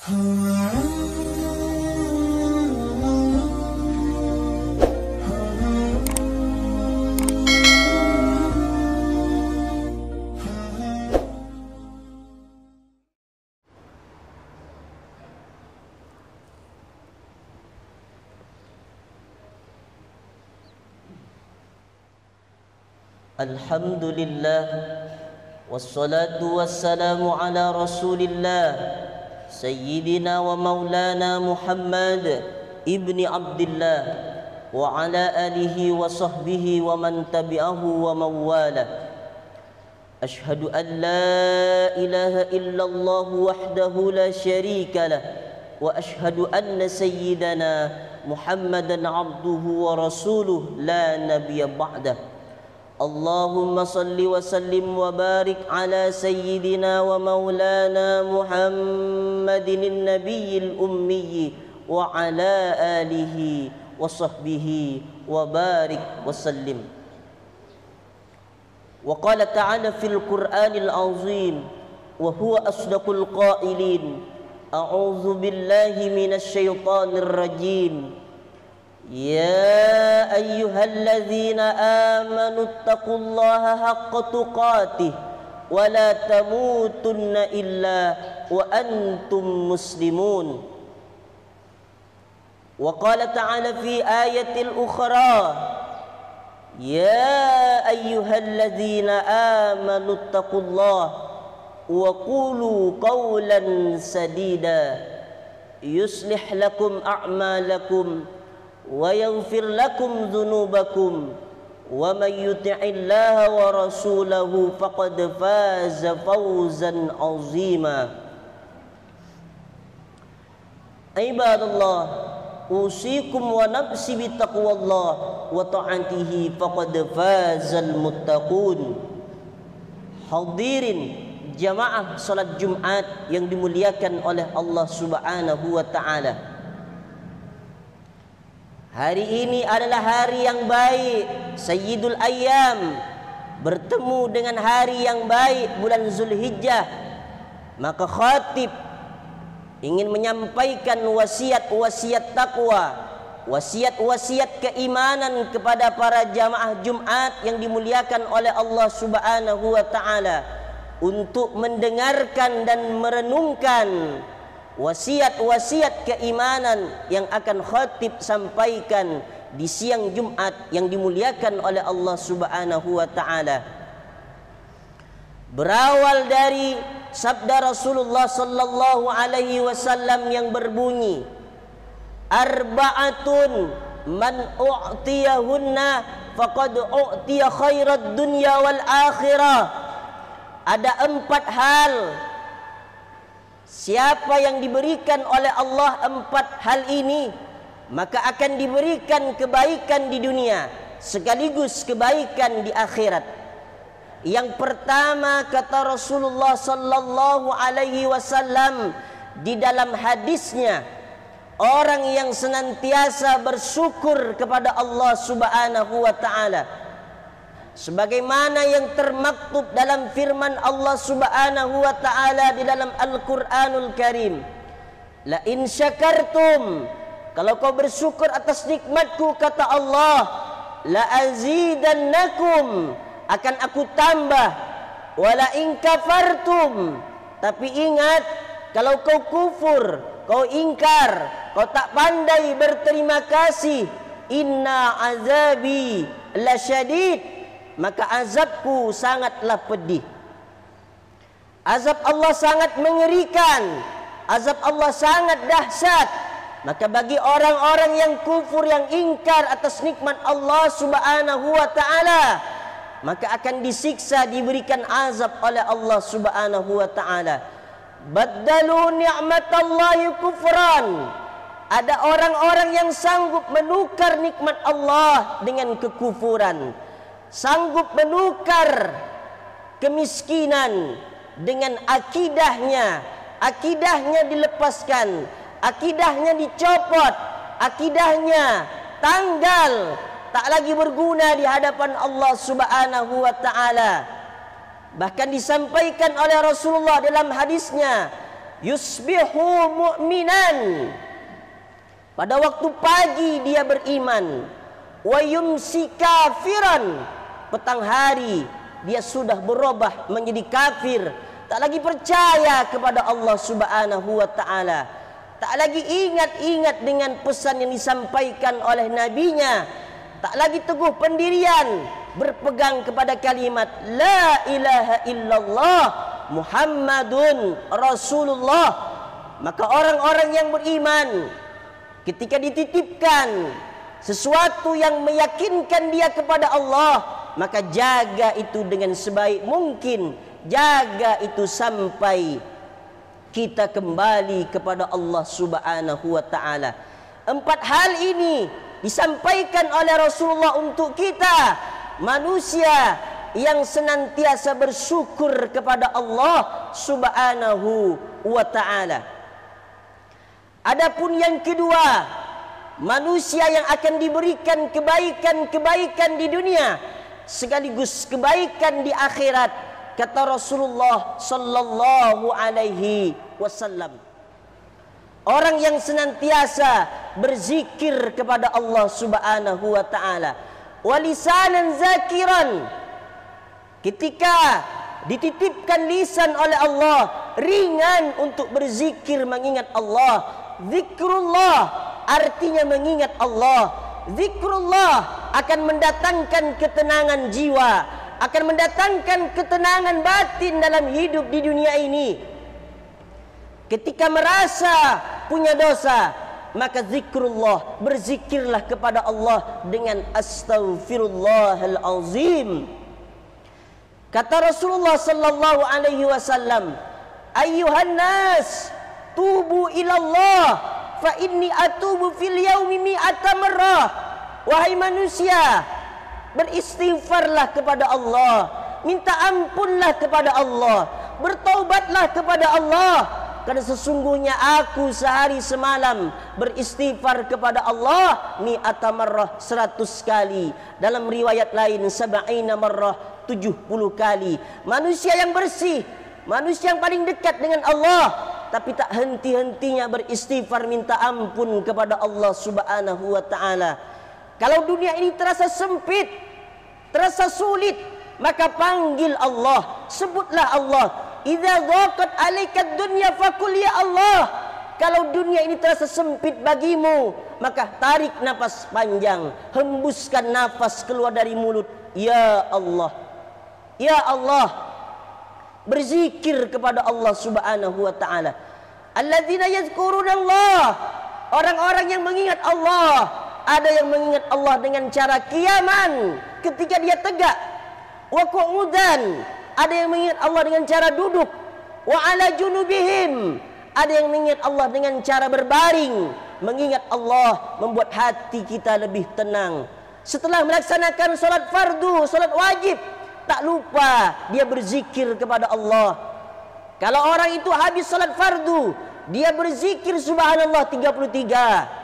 Alhamdulillah, wassalatu wassalamu ala rasulillah Sayyidina wa maulana Muhammad ibni Abdillah wa ala alihi wa sahbihi wa man tabi'ahu wa mawala. Ashhadu an la ilaha illallah wahdahu la syarika lah wa ashhadu anna sayyidana Muhammadan abduhu wa rasuluh la nabiyya ba'dah. Allahumma salli wa sallim wa barik ala sayyidina wa maulana Muhammadin nabiyil ummi wa ala alihi wa sahbihi wa barik wa sallim. Wa qala ta'ala fil Qur'anil azim wa huwa asdaqul qailin, a'udzu billahi minasy syaithanir rajim. يا أيها الذين آمنوا اتقوا الله حق تقاته ولا تموتن إلا وأنتم مسلمون. وقال تعالى في آية الأخرى يا أيها الذين آمنوا اتقوا الله وقولوا قولا سديدا يصلح لكم أعمالكم ويغفر لكم ذنوبكم ومن يطع الله ورسوله فقد فاز فوزا عظيما. عباد الله، أوصيكم ونفسي بتقوى الله وطاعته فقد فاز المتقون. Hadirin jamaah salat Jumat yang dimuliakan oleh Allah Subhanahu wa taala. Hari ini adalah hari yang baik, Sayyidul Ayyam, bertemu dengan hari yang baik bulan Zulhijjah. Maka khatib ingin menyampaikan wasiat-wasiat takwa, wasiat-wasiat keimanan kepada para jamaah Jumat yang dimuliakan oleh Allah Subhanahu wa taala untuk mendengarkan dan merenungkan wasiat-wasiat keimanan yang akan khatib sampaikan di siang Jumat yang dimuliakan oleh Allah Subhanahu wa taala. Berawal dari sabda Rasulullah sallallahu alaihi wasallam yang berbunyi, arba'atun man u'tiyahunna faqad u'tiya khairat dunya wal akhirah. Ada 4 hal, siapa yang diberikan oleh Allah 4 hal ini, maka akan diberikan kebaikan di dunia sekaligus kebaikan di akhirat. Yang pertama, kata Rasulullah sallallahu alaihi wasallam di dalam hadisnya, orang yang senantiasa bersyukur kepada Allah Subhanahu wa taala, sebagaimana yang termaktub dalam firman Allah Subhanahu wa taala di dalam Al-Qur'anul Karim, la in syakartum, kalau kau bersyukur atas nikmatku, kata Allah, la azidannakum, akan aku tambah, wala in kafartum, tapi ingat, kalau kau kufur, kau ingkar, kau tak pandai berterima kasih, inna azabi lasyadid, maka azabku sangatlah pedih. Azab Allah sangat mengerikan, azab Allah sangat dahsyat. Maka bagi orang-orang yang kufur, yang ingkar atas nikmat Allah Subhanahu wa taala, maka akan disiksa, diberikan azab oleh Allah Subhanahu wa taala. Baddalu ni'matallahi kufran. Ada orang-orang yang sanggup menukar nikmat Allah dengan kekufuran, sanggup menukar kemiskinan dengan akidahnya, akidahnya dilepaskan, akidahnya dicopot, akidahnya tanggal, tak lagi berguna di hadapan Allah Subhanahu wa taala. Bahkan disampaikan oleh Rasulullah dalam hadisnya, yusbihu mu'minan, pada waktu pagi dia beriman, wa yumsi kafiran, petang hari dia sudah berubah menjadi kafir, tak lagi percaya kepada Allah Subhanahu wa taala, tak lagi ingat-ingat dengan pesan yang disampaikan oleh nabinya, tak lagi teguh pendirian berpegang kepada kalimat la ilaha illallah Muhammadun Rasulullah. Maka orang-orang yang beriman ketika dititipkan sesuatu yang meyakinkan dia kepada Allah, maka jaga itu dengan sebaik mungkin, jaga itu sampai kita kembali kepada Allah Subhanahu wa taala. 4 hal ini disampaikan oleh Rasulullah untuk kita, manusia yang senantiasa bersyukur kepada Allah Subhanahu wa taala. Adapun yang kedua, manusia yang akan diberikan kebaikan-kebaikan di dunia sekaligus kebaikan di akhirat, kata Rasulullah sallallahu alaihi wasallam, orang yang senantiasa berzikir kepada Allah Subhanahu wa taala, walisanan zakiran, ketika dititipkan lisan oleh Allah, ringan untuk berzikir mengingat Allah. Zikrullah artinya mengingat Allah. Zikrullah akan mendatangkan ketenangan jiwa, akan mendatangkan ketenangan batin dalam hidup di dunia ini. Ketika merasa punya dosa, maka zikrullah, berzikirlah kepada Allah dengan astaghfirullahal azim. Kata Rasulullah sallallahu alaihi wasallam, ayyuhan nas tubu ilallah fa inni atubu fil yaumi mi'ata marrah. Wahai manusia, beristighfarlah kepada Allah, minta ampunlah kepada Allah, bertaubatlah kepada Allah, karena sesungguhnya aku sehari semalam beristighfar kepada Allah mi'ata marrah, 100 kali. Dalam riwayat lain 70 marrah, 70 kali. Manusia yang bersih, manusia yang paling dekat dengan Allah, tapi tak henti-hentinya beristighfar minta ampun kepada Allah Subhanahu wa taala. Kalau dunia ini terasa sempit, terasa sulit, maka panggil Allah, sebutlah Allah. Idza dhaqat 'alaika dunya faqul ya Allah. Kalau dunia ini terasa sempit bagimu, maka tarik nafas panjang, hembuskan nafas keluar dari mulut, ya Allah. Ya Allah. Berzikir kepada Allah Subhanahu wa taala. Alladzina yadhkurunallah, orang-orang yang mengingat Allah. Ada yang mengingat Allah dengan cara qiyaman, ketika dia tegak. Wa qu'udan, ada yang mengingat Allah dengan cara duduk. Wa ala junubihim, ada yang mengingat Allah dengan cara berbaring. Mengingat Allah membuat hati kita lebih tenang. Setelah melaksanakan solat fardu, solat wajib, tak lupa dia berzikir kepada Allah. Kalau orang itu habis salat fardu, dia berzikir subhanallah 33,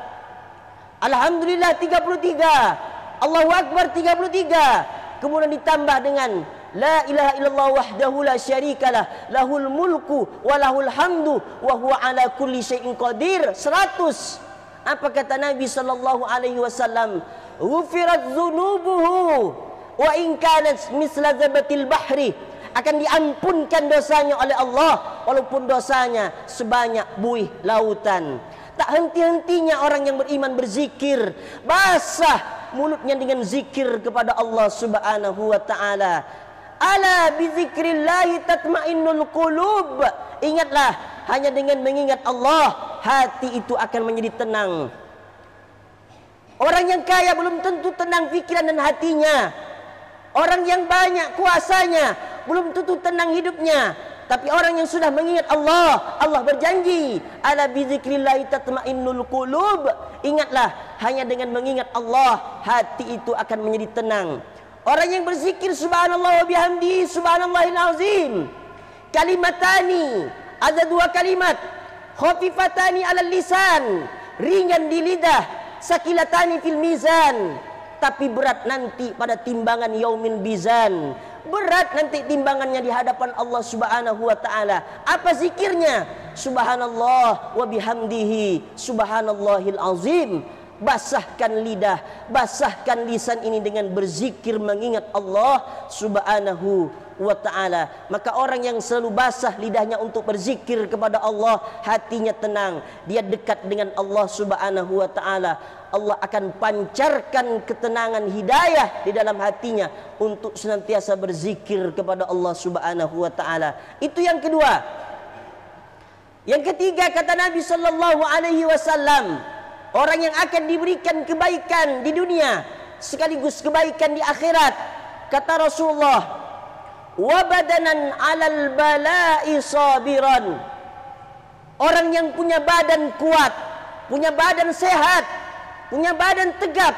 alhamdulillah 33, Allahu akbar 33, kemudian ditambah dengan la ilaha illallah wahdahu la syarikalah, lahul mulku wa lahul hamdu wa huwa ala kulli syai'in qadir, 100. Apa kata Nabi sallallahu alaihi wasallam? Ghufirat dzunubuhu wa in kanat misla zabatil bahri, akan diampunkan dosanya oleh Allah walaupun dosanya sebanyak buih lautan. Tak henti-hentinya orang yang beriman berzikir, basah mulutnya dengan zikir kepada Allah Subhanahu wa taala. Ala bi dzikrillah tatmainnul qulub. Ingatlah, hanya dengan mengingat Allah hati itu akan menjadi tenang. Orang yang kaya belum tentu tenang pikiran dan hatinya. Orang yang banyak kuasanya belum tentu tenang hidupnya. Tapi orang yang sudah mengingat Allah, Allah berjanji, ala bizikrillah tatmainnul qulub. Ingatlah, hanya dengan mengingat Allah hati itu akan menjadi tenang. Orang yang berzikir subhanallah wa bihamdihi subhanallahil azim, kalimatani, ada 2 kalimat, khafifatani alal lisan, ringan di lidah, sakilatani fil mizan, tapi berat nanti pada timbangan yaumil bizan. Berat nanti timbangannya di hadapan Allah Subhanahu wa taala. Apa zikirnya? subhanallah wa bihamdihi subhanallahil azim. Basahkan lidah, basahkan lisan ini dengan berzikir mengingat Allah subhanahu wa ta'ala. Maka orang yang selalu basah lidahnya untuk berzikir kepada Allah, hatinya tenang, dia dekat dengan Allah subhanahu wa ta'ala. Allah akan pancarkan ketenangan hidayah di dalam hatinya untuk senantiasa berzikir kepada Allah subhanahu wa ta'ala. Itu yang kedua. Yang ketiga, kata Nabi sallallahu alaihi wasallam, orang yang akan diberikan kebaikan di dunia sekaligus kebaikan di akhirat, kata Rasulullah, wa badanan 'alal bala'i sabiran. Orang yang punya badan kuat, punya badan sehat, punya badan tegap,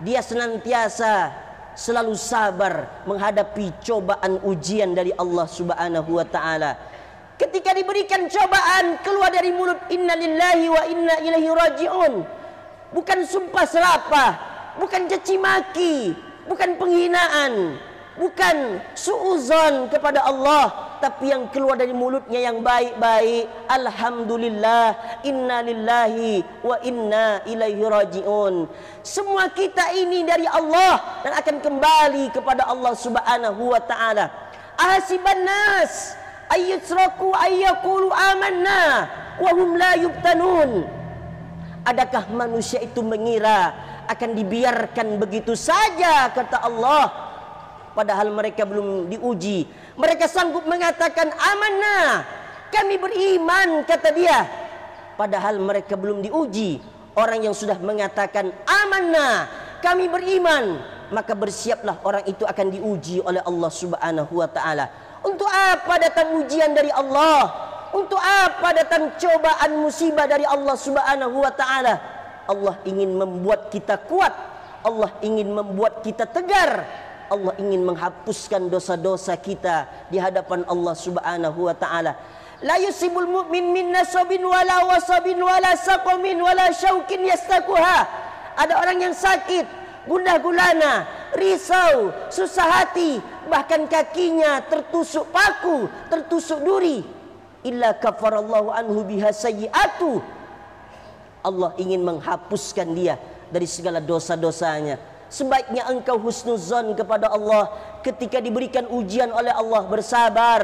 dia senantiasa selalu sabar menghadapi cobaan ujian dari Allah subhanahu wa ta'ala. Ketika diberikan cobaan, keluar dari mulut inna lillahi wa inna ilaihi raji'un. Bukan sumpah serapah, bukan caci maki, bukan penghinaan, bukan suuzon kepada Allah, tapi yang keluar dari mulutnya yang baik-baik, alhamdulillah, inna lillahi wa inna ilaihi raji'un. Semua kita ini dari Allah dan akan kembali kepada Allah subhanahu wa ta'ala. Ahasiban nas ayyutraku ayyaqulu amanna wa hum la yubtanun. Adakah manusia itu mengira akan dibiarkan begitu saja, kata Allah, padahal mereka belum diuji. Mereka sanggup mengatakan amanna, kami beriman, kata dia, padahal mereka belum diuji. Orang yang sudah mengatakan amanna, kami beriman, maka bersiaplah orang itu akan diuji oleh Allah subhanahu wa ta'ala. Untuk apa datang ujian dari Allah? Untuk apa datang cobaan musibah dari Allah subhanahu wa ta'ala? Allah ingin membuat kita kuat, Allah ingin membuat kita tegar, Allah ingin menghapuskan dosa-dosa kita di hadapan Allah subhanahu wa ta'ala. La yusibul mu'min min nasabin wala wasabin wala saqamin wala syaukin yastakuha. Ada orang yang sakit, gundah gulana, risau, susah hati, bahkan kakinya tertusuk paku, tertusuk duri. Illa kafarallahu anhu biha sayyi'atu. Allah ingin menghapuskan dia dari segala dosa-dosanya. Sebaiknya engkau husnuzon kepada Allah ketika diberikan ujian oleh Allah, bersabar.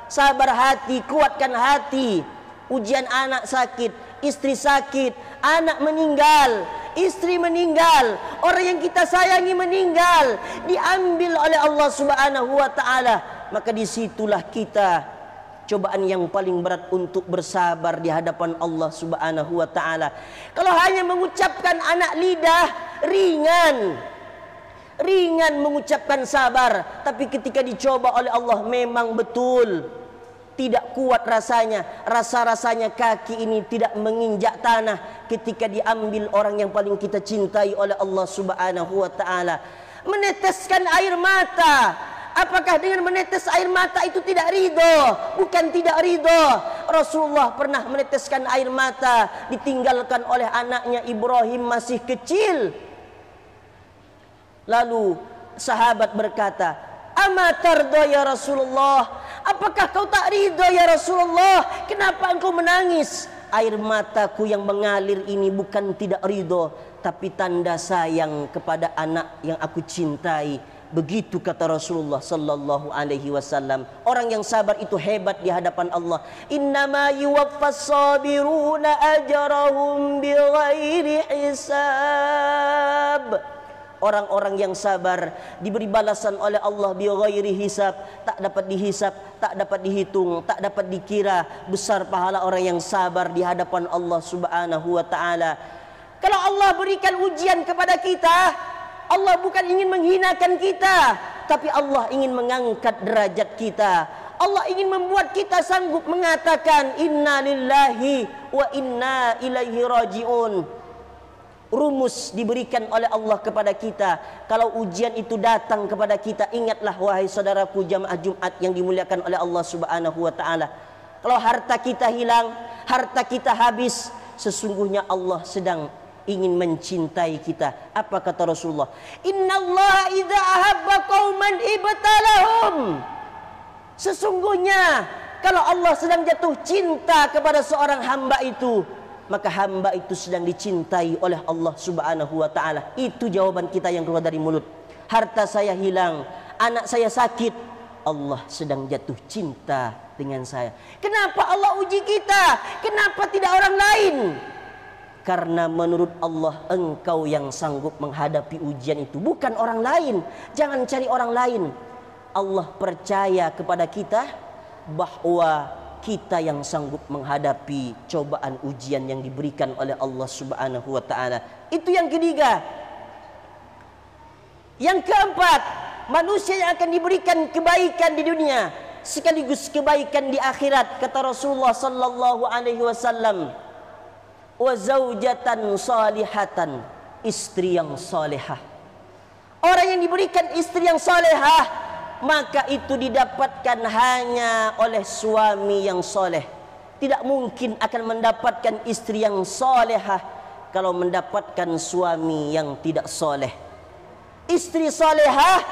Sabar hati, kuatkan hati. Ujian anak sakit, istri sakit, anak meninggal, istri meninggal, orang yang kita sayangi meninggal, diambil oleh Allah subhanahu wa ta'ala. Maka disitulah kita cobaan yang paling berat untuk bersabar di hadapan Allah subhanahu wa ta'ala. Kalau hanya mengucapkan anak lidah, ringan mengucapkan sabar. Tapi ketika dicoba oleh Allah, memang betul tidak kuat rasanya. Rasa-rasanya kaki ini tidak menginjak tanah ketika diambil orang yang paling kita cintai oleh Allah subhanahu wa ta'ala. Meneteskan air mata, apakah dengan menetes air mata itu tidak ridho? Bukan tidak ridho. Rasulullah pernah meneteskan air mata ditinggalkan oleh anaknya Ibrahim masih kecil. Lalu sahabat berkata, "Ama tardo ya Rasulullah? Apakah kau tak ridho ya Rasulullah? Kenapa engkau menangis?" Air mataku yang mengalir ini bukan tidak ridho, tapi tanda sayang kepada anak yang aku cintai. Begitu kata Rasulullah sallallahu alaihi wasallam. Orang yang sabar itu hebat di hadapan Allah. Innama yuwaffas sabiruna ajrahum bighairi hisab. Orang-orang yang sabar diberi balasan oleh Allah bighairi hisab, tak dapat dihisab, tak dapat dihitung, tak dapat dikira besar pahala orang yang sabar di hadapan Allah subhanahu wa ta'ala. Kalau Allah berikan ujian kepada kita, Allah bukan ingin menghinakan kita, tapi Allah ingin mengangkat derajat kita. Allah ingin membuat kita sanggup mengatakan inna lillahi wa inna ilaihi raji'un. Rumus diberikan oleh Allah kepada kita. Kalau ujian itu datang kepada kita, ingatlah wahai saudaraku jamaah Jumat yang dimuliakan oleh Allah subhanahu wa ta'ala. Kalau harta kita hilang, harta kita habis, sesungguhnya Allah sedang ingin mencintai kita. Apa kata Rasulullah? Innallaha idza ahabba qauman ibtalahum. Sesungguhnya Kalau Allah sedang jatuh cinta kepada seorang hamba itu, maka hamba itu sedang dicintai oleh Allah Subhanahu wa ta'ala. Itu jawaban kita yang keluar dari mulut. Harta saya hilang, anak saya sakit, Allah sedang jatuh cinta dengan saya. Kenapa Allah uji kita? Kenapa tidak orang lain? Karena menurut Allah engkau yang sanggup menghadapi ujian itu, bukan orang lain. Jangan cari orang lain. Allah percaya kepada kita bahwa kita yang sanggup menghadapi cobaan ujian yang diberikan oleh Allah Subhanahu wa ta'ala. Itu yang ketiga. Yang keempat, manusia yang akan diberikan kebaikan di dunia sekaligus kebaikan di akhirat. Kata Rasulullah sallallahu alaihi wasallam, wa zaujatan salihatan, istri yang salihah. Orang yang diberikan istri yang salihah, maka itu didapatkan hanya oleh suami yang soleh. Tidak mungkin akan mendapatkan istri yang solehah kalau mendapatkan suami yang tidak soleh. Istri solehah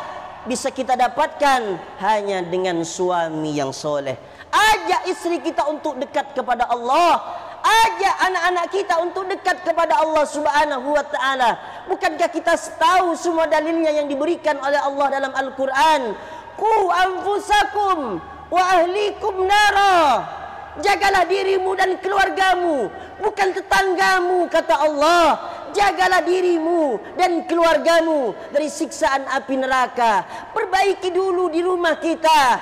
bisa kita dapatkan hanya dengan suami yang soleh. Ajak istri kita untuk dekat kepada Allah. Ajak anak-anak kita untuk dekat kepada Allah Subhanahu wa ta'ala. Bukankah kita tahu semua dalilnya yang diberikan oleh Allah dalam Al-Quran? Qu anfusakum wa ahlikum nara. Jagalah dirimu dan keluargamu, bukan tetanggamu, kata Allah. Jagalah dirimu dan keluargamu dari siksaan api neraka. Perbaiki dulu di rumah kita.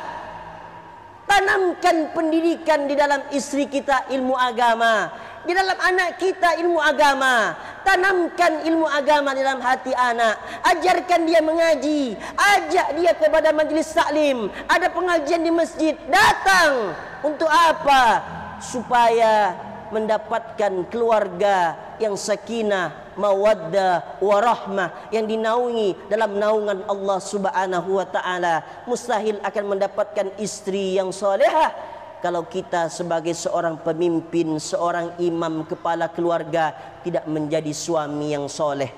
Tanamkan pendidikan di dalam istri kita, ilmu agama. Di dalam anak kita, ilmu agama. Tanamkan ilmu agama di dalam hati anak. Ajarkan dia mengaji. Ajak dia kepada majlis taklim. Ada pengajian di masjid, datang. Untuk apa? Supaya mendapatkan keluarga yang sakinah, mawaddah, warahmah, yang dinaungi dalam naungan Allah Subhanahu wa ta'ala. Mustahil akan mendapatkan istri yang solehah kalau kita sebagai seorang pemimpin, seorang imam, kepala keluarga tidak menjadi suami yang soleh.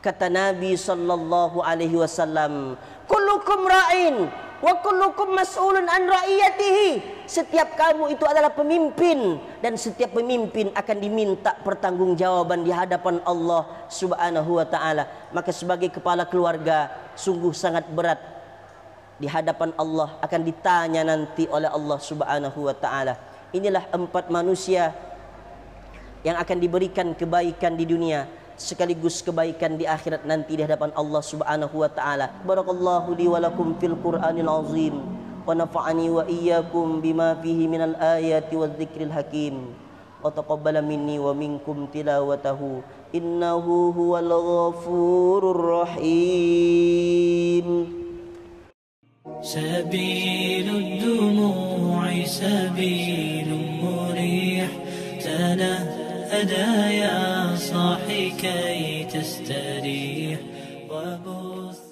Kata Nabi sallallahu alaihi wasallam, kullukum ra'in wa kullukum mas'ulun an ra'iyatihi. Setiap kamu itu adalah pemimpin, dan setiap pemimpin akan diminta pertanggungjawaban di hadapan Allah Subhanahu wa ta'ala. Maka sebagai kepala keluarga sungguh sangat berat di hadapan Allah, akan ditanya nanti oleh Allah Subhanahu wa ta'ala. Inilah 4 manusia yang akan diberikan kebaikan di dunia sekaligus kebaikan di akhirat nanti di hadapan Allah Subhanahu wa ta'ala. Barakallahu li wa lakum fil Qur'anil azim wa nafa'ani wa iyyakum bima fihi minal ayati wadh-dhikril hakim wa taqabbala minni wa minkum tilawatahu innahu huwal ghafurur rahim. سبيل الدموع سبيل مريح تنهدى يا صاحي كي تستريح وبث